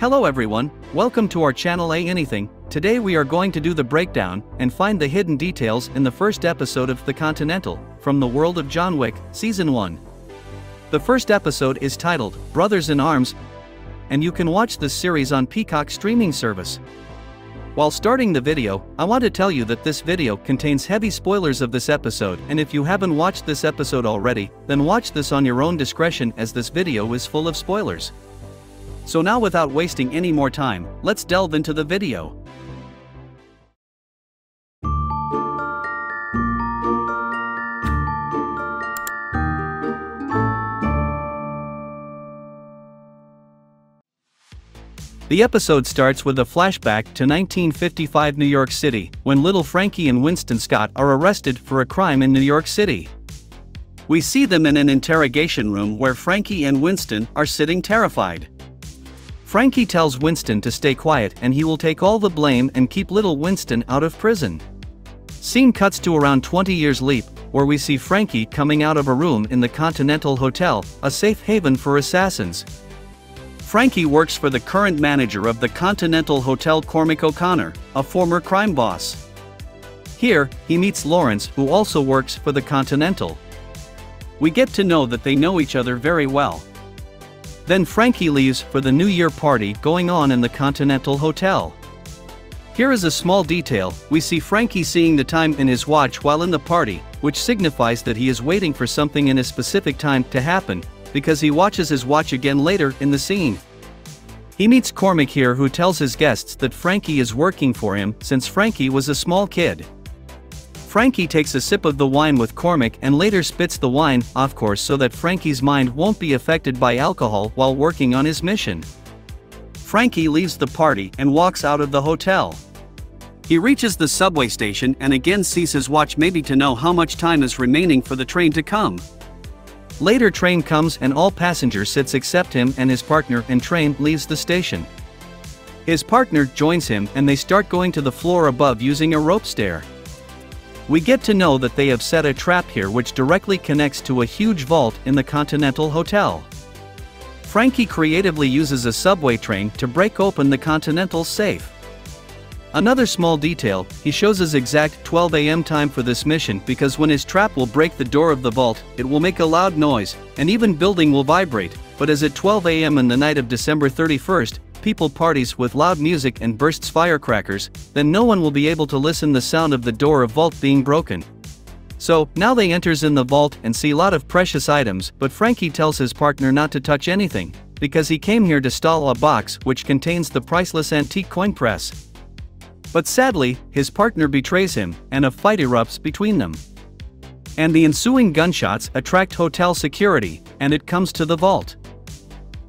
Hello everyone, welcome to our channel AInything. Today we are going to do the breakdown and find the hidden details in the first episode of The Continental, from the World of John Wick, Season 1. The first episode is titled, Brothers in Arms, and you can watch this series on Peacock streaming service. While starting the video, I want to tell you that this video contains heavy spoilers of this episode, and if you haven't watched this episode already, then watch this on your own discretion as this video is full of spoilers. So now without wasting any more time, let's delve into the video. The episode starts with a flashback to 1955 New York City, when little Frankie and Winston Scott are arrested for a crime in New York City. We see them in an interrogation room where Frankie and Winston are sitting terrified. Frankie tells Winston to stay quiet and he will take all the blame and keep little Winston out of prison. Scene cuts to around 20 years leap, where we see Frankie coming out of a room in the Continental Hotel, a safe haven for assassins. Frankie works for the current manager of the Continental Hotel, Cormac O'Connor, a former crime boss. Here, he meets Lawrence, who also works for the Continental. We get to know that they know each other very well. Then Frankie leaves for the New Year party going on in the Continental Hotel. Here is a small detail: we see Frankie seeing the time in his watch while in the party, which signifies that he is waiting for something in a specific time to happen, because he watches his watch again later in the scene. He meets Cormac here, who tells his guests that Frankie is working for him since Frankie was a small kid. Frankie takes a sip of the wine with Cormac and later spits the wine, of course, so that Frankie's mind won't be affected by alcohol while working on his mission. Frankie leaves the party and walks out of the hotel. He reaches the subway station and again sees his watch, maybe to know how much time is remaining for the train to come. Later train comes and all passengers sits except him and his partner, and train leaves the station. His partner joins him and they start going to the floor above using a rope stair. We get to know that they have set a trap here which directly connects to a huge vault in the Continental Hotel. Frankie creatively uses a subway train to break open the Continental's safe. Another small detail, he shows his exact 12 AM time for this mission because when his trap will break the door of the vault, it will make a loud noise, and even building will vibrate, but as at 12 AM on the night of December 31st, people parties with loud music and bursts firecrackers, then no one will be able to listen the sound of the door of vault being broken. So, now they enters in the vault and see lot of precious items, but Frankie tells his partner not to touch anything, because he came here to steal a box which contains the priceless antique coin press. But sadly, his partner betrays him, and a fight erupts between them. And the ensuing gunshots attract hotel security, and it comes to the vault.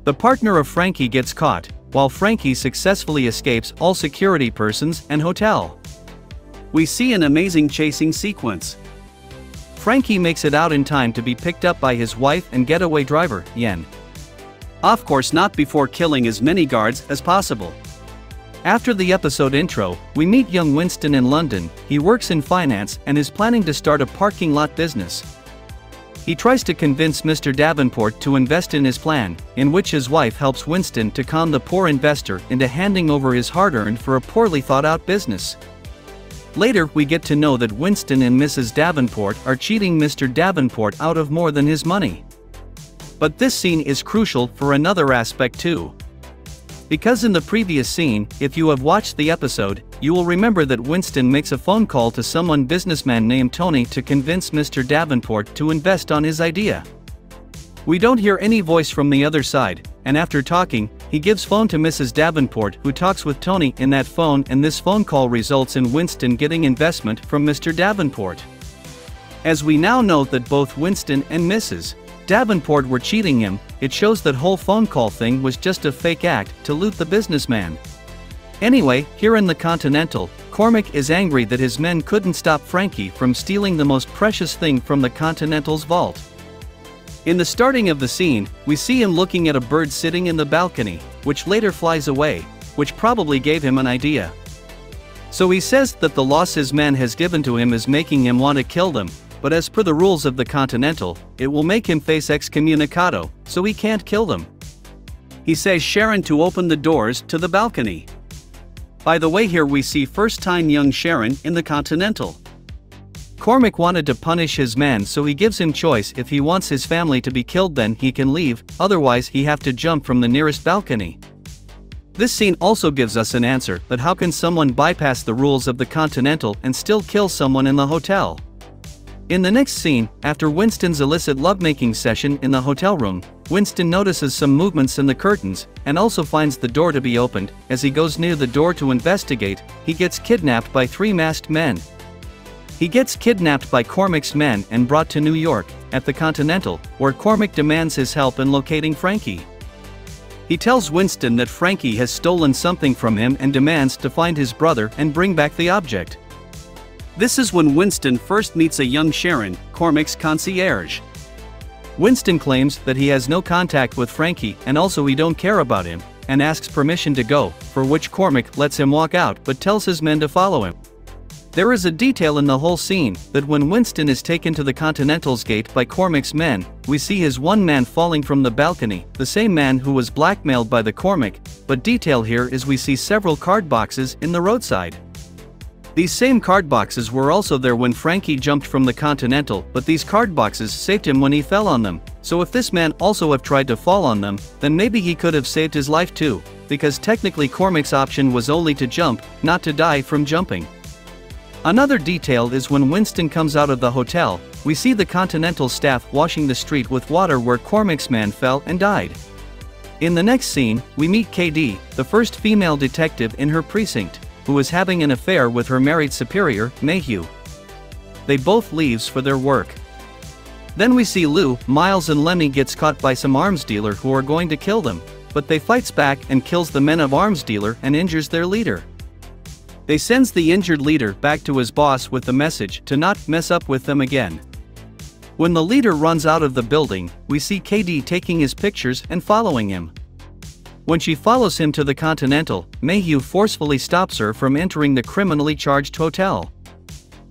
The partner of Frankie gets caught, while Frankie successfully escapes all security persons and hotel. We see an amazing chasing sequence. Frankie makes it out in time to be picked up by his wife and getaway driver, Yen. Of course not before killing as many guards as possible. After the episode intro, we meet young Winston in London. He works in finance and is planning to start a parking lot business. He tries to convince Mr. Davenport to invest in his plan, in which his wife helps Winston to con the poor investor into handing over his hard-earned for a poorly thought-out business. Later we get to know that Winston and Mrs. Davenport are cheating Mr. Davenport out of more than his money. But this scene is crucial for another aspect too. Because in the previous scene, if you have watched the episode, you will remember that Winston makes a phone call to someone businessman named Tony to convince Mr. Davenport to invest on his idea. We don't hear any voice from the other side, and after talking, he gives phone to Mrs. Davenport, who talks with Tony in that phone, and this phone call results in Winston getting investment from Mr. Davenport. As we now know that both Winston and Mrs. Davenport were cheating him, it shows that whole phone call thing was just a fake act to loot the businessman. Anyway, here in the Continental, Cormac is angry that his men couldn't stop Frankie from stealing the most precious thing from the Continental's vault. In the starting of the scene, we see him looking at a bird sitting in the balcony, which later flies away, which probably gave him an idea. So he says that the loss his man has given to him is making him want to kill them, but as per the rules of the Continental, it will make him face excommunicado, so he can't kill them. He says Charon to open the doors to the balcony. By the way, here we see first-time young Charon in the Continental. Cormac wanted to punish his man, so he gives him choice: if he wants his family to be killed then he can leave, otherwise he have to jump from the nearest balcony. This scene also gives us an answer, but how can someone bypass the rules of the Continental and still kill someone in the hotel? In the next scene, after Winston's illicit lovemaking session in the hotel room, Winston notices some movements in the curtains, and also finds the door to be opened. As he goes near the door to investigate, he gets kidnapped by 3 masked men. He gets kidnapped by Cormac's men and brought to New York, at the Continental, where Cormac demands his help in locating Frankie. He tells Winston that Frankie has stolen something from him and demands to find his brother and bring back the object. This is when Winston first meets a young Charon, Cormac's concierge. Winston claims that he has no contact with Frankie and also he don't care about him, and asks permission to go, for which Cormac lets him walk out but tells his men to follow him. There is a detail in the whole scene, that when Winston is taken to the Continental's gate by Cormac's men, we see his one man falling from the balcony, the same man who was blackmailed by the Cormac, but detail here is we see several card boxes in the roadside. These same card boxes were also there when Frankie jumped from the Continental, but these card boxes saved him when he fell on them, so if this man also have tried to fall on them, then maybe he could have saved his life too, because technically Cormac's option was only to jump, not to die from jumping. Another detail is when Winston comes out of the hotel, we see the Continental staff washing the street with water where Cormac's man fell and died. In the next scene, we meet KD, the first female detective in her precinct, who is having an affair with her married superior, Mayhew. They both leaves for their work. Then we see Lou, Miles and Lemmy gets caught by some arms dealer who are going to kill them, but they fights back and kills the men of arms dealer and injures their leader. They sends the injured leader back to his boss with the message to not mess up with them again. When the leader runs out of the building, we see KD taking his pictures and following him. When she follows him to the Continental, Mayhew forcefully stops her from entering the criminally charged hotel.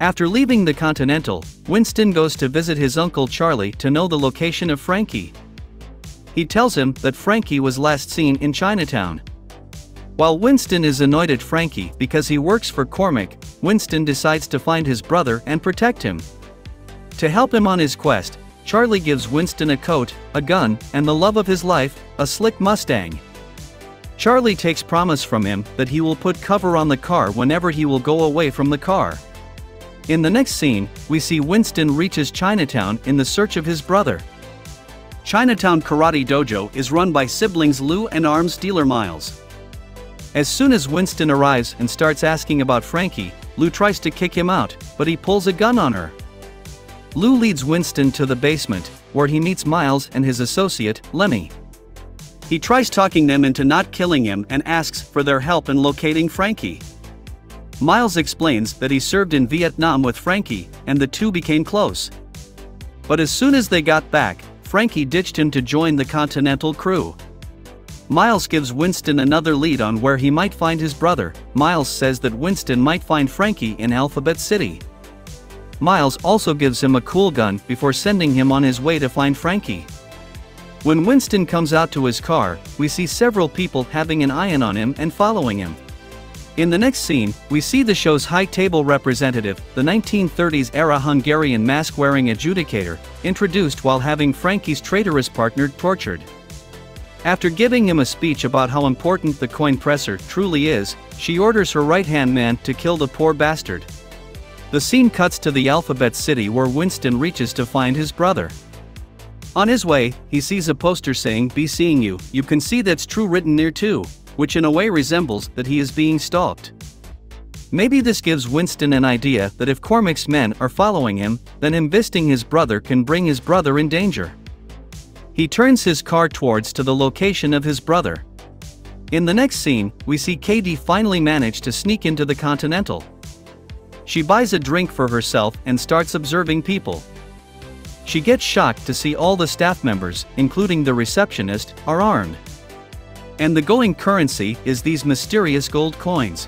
After leaving the Continental, Winston goes to visit his uncle Charlie to know the location of Frankie. He tells him that Frankie was last seen in Chinatown. While Winston is annoyed at Frankie because he works for Cormac, Winston decides to find his brother and protect him. To help him on his quest, Charlie gives Winston a coat, a gun, and the love of his life, a slick Mustang. Charlie takes promise from him that he will put cover on the car whenever he will go away from the car. In the next scene, we see Winston reaches Chinatown in the search of his brother. Chinatown Karate Dojo is run by siblings Lou and arms dealer Miles. As soon as Winston arrives and starts asking about Frankie, Lou tries to kick him out, but he pulls a gun on her. Lou leads Winston to the basement, where he meets Miles and his associate, Lemmy. He tries talking them into not killing him and asks for their help in locating Frankie. Miles explains that he served in Vietnam with Frankie, and the two became close. But as soon as they got back, Frankie ditched him to join the Continental crew. Miles gives Winston another lead on where he might find his brother. Miles says that Winston might find Frankie in Alphabet City. Miles also gives him a cool gun before sending him on his way to find Frankie. When Winston comes out to his car, we see several people having an eye on him and following him. In the next scene, we see the show's high table representative, the 1930s-era Hungarian mask-wearing Adjudicator, introduced while having Frankie's traitorous partner tortured. After giving him a speech about how important the coin presser truly is, she orders her right-hand man to kill the poor bastard. The scene cuts to the Alphabet City where Winston reaches to find his brother. On his way, he sees a poster saying "Be seeing you, you can see that's true" written near too, which in a way resembles that he is being stalked. Maybe this gives Winston an idea that if Cormac's men are following him, then investing his brother can bring his brother in danger. He turns his car towards to the location of his brother. In the next scene, we see Katie finally manage to sneak into the Continental. She buys a drink for herself and starts observing people. She gets shocked to see all the staff members, including the receptionist, are armed. And the going currency is these mysterious gold coins.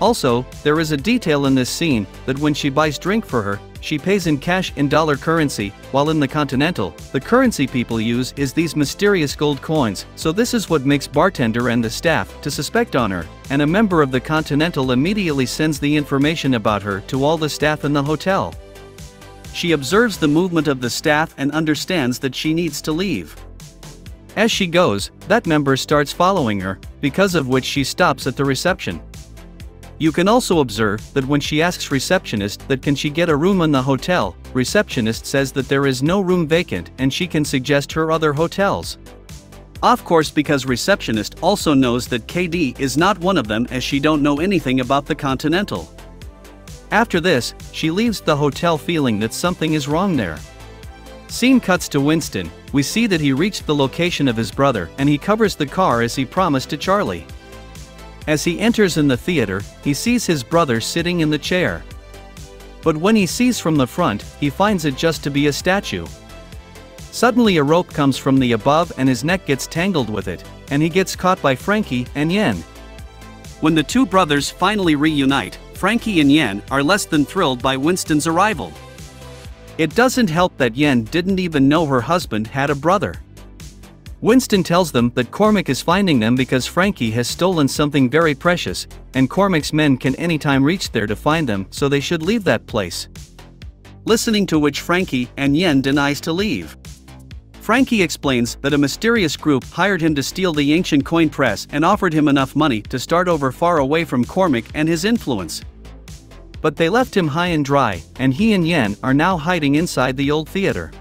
Also, there is a detail in this scene that when she buys drink for her, she pays in cash in dollar currency, while in the Continental, the currency people use is these mysterious gold coins, so this is what makes bartender and the staff to suspect on her, and a member of the Continental immediately sends the information about her to all the staff in the hotel. She observes the movement of the staff and understands that she needs to leave. As she goes, that member starts following her, because of which she stops at the reception. You can also observe that when she asks receptionist that can she get a room in the hotel, receptionist says that there is no room vacant and she can suggest her other hotels. Of course, because receptionist also knows that KD is not one of them, as she don't know anything about the Continental. After this, she leaves the hotel feeling that something is wrong there. Scene cuts to Winston. We see that he reached the location of his brother and he covers the car as he promised to Charlie. As he enters in the theater, he sees his brother sitting in the chair. But when he sees from the front, he finds it just to be a statue. Suddenly a rope comes from the above and his neck gets tangled with it, and he gets caught by Frankie and Yen. When the two brothers finally reunite, Frankie and Yen are less than thrilled by Winston's arrival. It doesn't help that Yen didn't even know her husband had a brother. Winston tells them that Cormac is finding them because Frankie has stolen something very precious, and Cormac's men can anytime reach there to find them, so they should leave that place. Listening to which Frankie and Yen denies to leave. Frankie explains that a mysterious group hired him to steal the ancient coin press and offered him enough money to start over far away from Cormac and his influence. But they left him high and dry, and he and Yen are now hiding inside the old theater.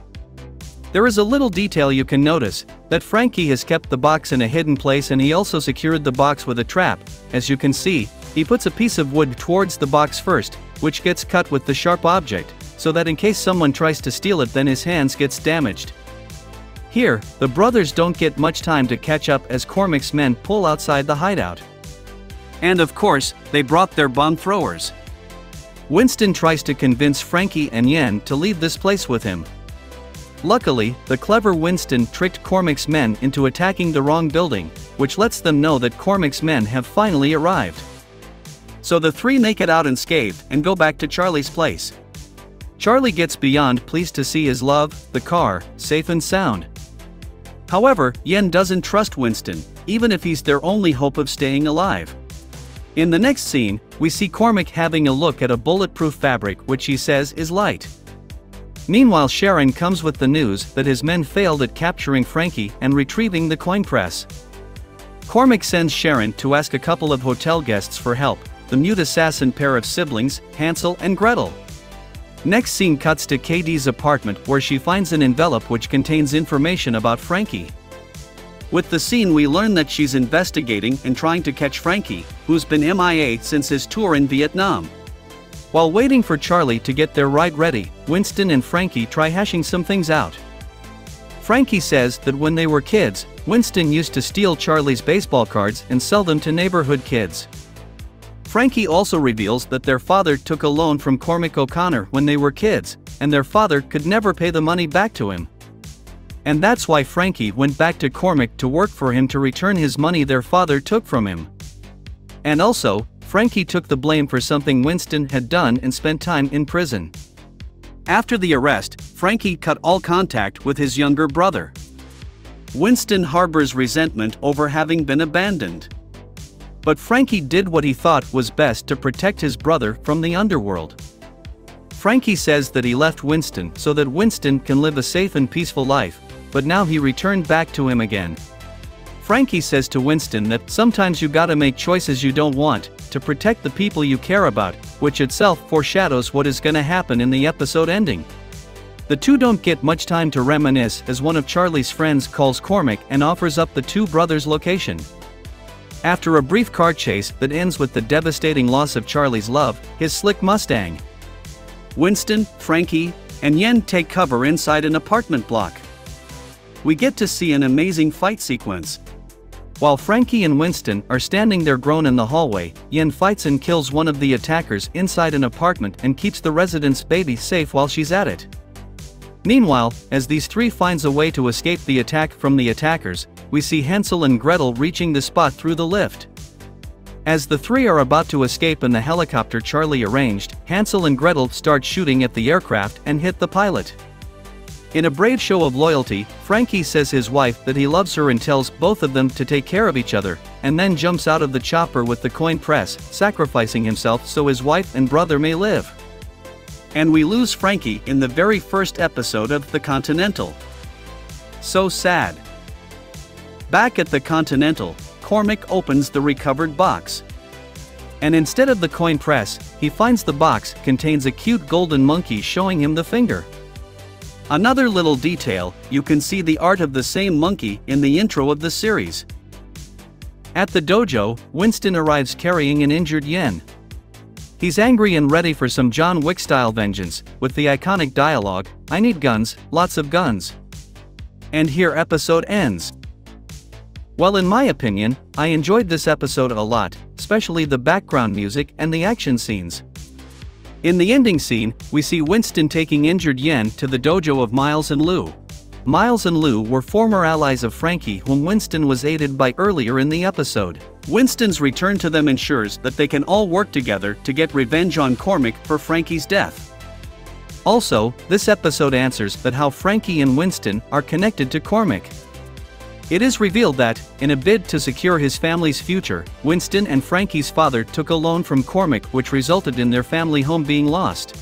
There is a little detail you can notice, that Frankie has kept the box in a hidden place and he also secured the box with a trap. As you can see, he puts a piece of wood towards the box first, which gets cut with the sharp object, so that in case someone tries to steal it then his hands gets damaged. Here, the brothers don't get much time to catch up as Cormac's men pull outside the hideout. And of course, they brought their bomb throwers. Winston tries to convince Frankie and Yen to leave this place with him. Luckily, the clever Winston tricked Cormac's men into attacking the wrong building, which lets them know that Cormac's men have finally arrived. So the three make it out unscathed and go back to Charlie's place. Charlie gets beyond pleased to see his love, the car, safe and sound. However, Yen doesn't trust Winston, even if he's their only hope of staying alive. In the next scene, we see Cormac having a look at a bulletproof fabric which he says is light. Meanwhile, Charon comes with the news that his men failed at capturing Frankie and retrieving the coin press. Cormac sends Charon to ask a couple of hotel guests for help, the mute assassin pair of siblings, Hansel and Gretel. Next scene cuts to KD's apartment where she finds an envelope which contains information about Frankie. With the scene we learn that she's investigating and trying to catch Frankie, who's been MIA since his tour in Vietnam. While waiting for Charlie to get their ride ready, Winston and Frankie try hashing some things out. Frankie says that when they were kids, Winston used to steal Charlie's baseball cards and sell them to neighborhood kids. Frankie also reveals that their father took a loan from Cormac O'Connor when they were kids, and their father could never pay the money back to him. And that's why Frankie went back to Cormac to work for him to return his money their father took from him. And also, Frankie took the blame for something Winston had done and spent time in prison. After the arrest, Frankie cut all contact with his younger brother. Winston harbors resentment over having been abandoned. But Frankie did what he thought was best to protect his brother from the underworld. Frankie says that he left Winston so that Winston can live a safe and peaceful life, but now he returned back to him again. Frankie says to Winston that sometimes you gotta make choices you don't want, to protect the people you care about, which itself foreshadows what is gonna happen in the episode ending. The two don't get much time to reminisce as one of Charlie's friends calls Cormac and offers up the two brothers' location. After a brief car chase that ends with the devastating loss of Charlie's love, his slick Mustang, Winston, Frankie, and Yen take cover inside an apartment block. We get to see an amazing fight sequence. While Frankie and Winston are standing there grown in the hallway, Yen fights and kills one of the attackers inside an apartment and keeps the resident's baby safe while she's at it. Meanwhile, as these three finds a way to escape the attack from the attackers, we see Hansel and Gretel reaching the spot through the lift. As the three are about to escape in the helicopter Charlie arranged, Hansel and Gretel start shooting at the aircraft and hit the pilot. In a brave show of loyalty, Frankie says his wife that he loves her and tells both of them to take care of each other, and then jumps out of the chopper with the coin press, sacrificing himself so his wife and brother may live. And we lose Frankie in the very first episode of the Continental. So sad. Back at the Continental, Cormac opens the recovered box. And instead of the coin press, he finds the box contains a cute golden monkey showing him the finger. Another little detail, you can see the art of the same monkey in the intro of the series. At the dojo, Winston arrives carrying an injured Yen. He's angry and ready for some John Wick-style vengeance, with the iconic dialogue, "I need guns, lots of guns." And here episode ends. Well, in my opinion, I enjoyed this episode a lot, especially the background music and the action scenes. In the ending scene, we see Winston taking injured Yen to the dojo of Miles and Lou. Miles and Lou were former allies of Frankie whom Winston was aided by earlier in the episode. Winston's return to them ensures that they can all work together to get revenge on Cormac for Frankie's death. Also, this episode answers that how Frankie and Winston are connected to Cormac. It is revealed that, in a bid to secure his family's future, Winston and Frankie's father took a loan from Cormac, which resulted in their family home being lost.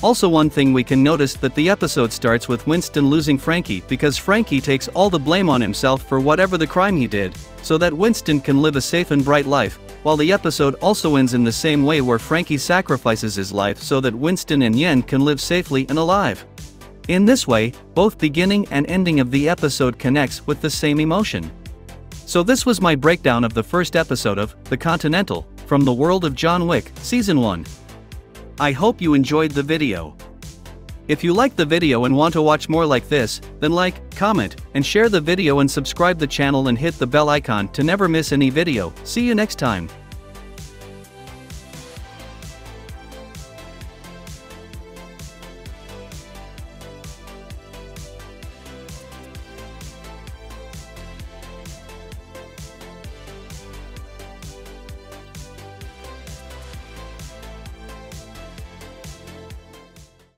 Also, one thing we can notice that the episode starts with Winston losing Frankie because Frankie takes all the blame on himself for whatever the crime he did, so that Winston can live a safe and bright life, while the episode also ends in the same way where Frankie sacrifices his life so that Winston and Yen can live safely and alive. In this way, both beginning and ending of the episode connects with the same emotion. So this was my breakdown of the first episode of The Continental, from the World of John Wick, Season 1. I hope you enjoyed the video. If you liked the video and want to watch more like this, then like, comment, and share the video and subscribe the channel and hit the bell icon to never miss any video. See you next time.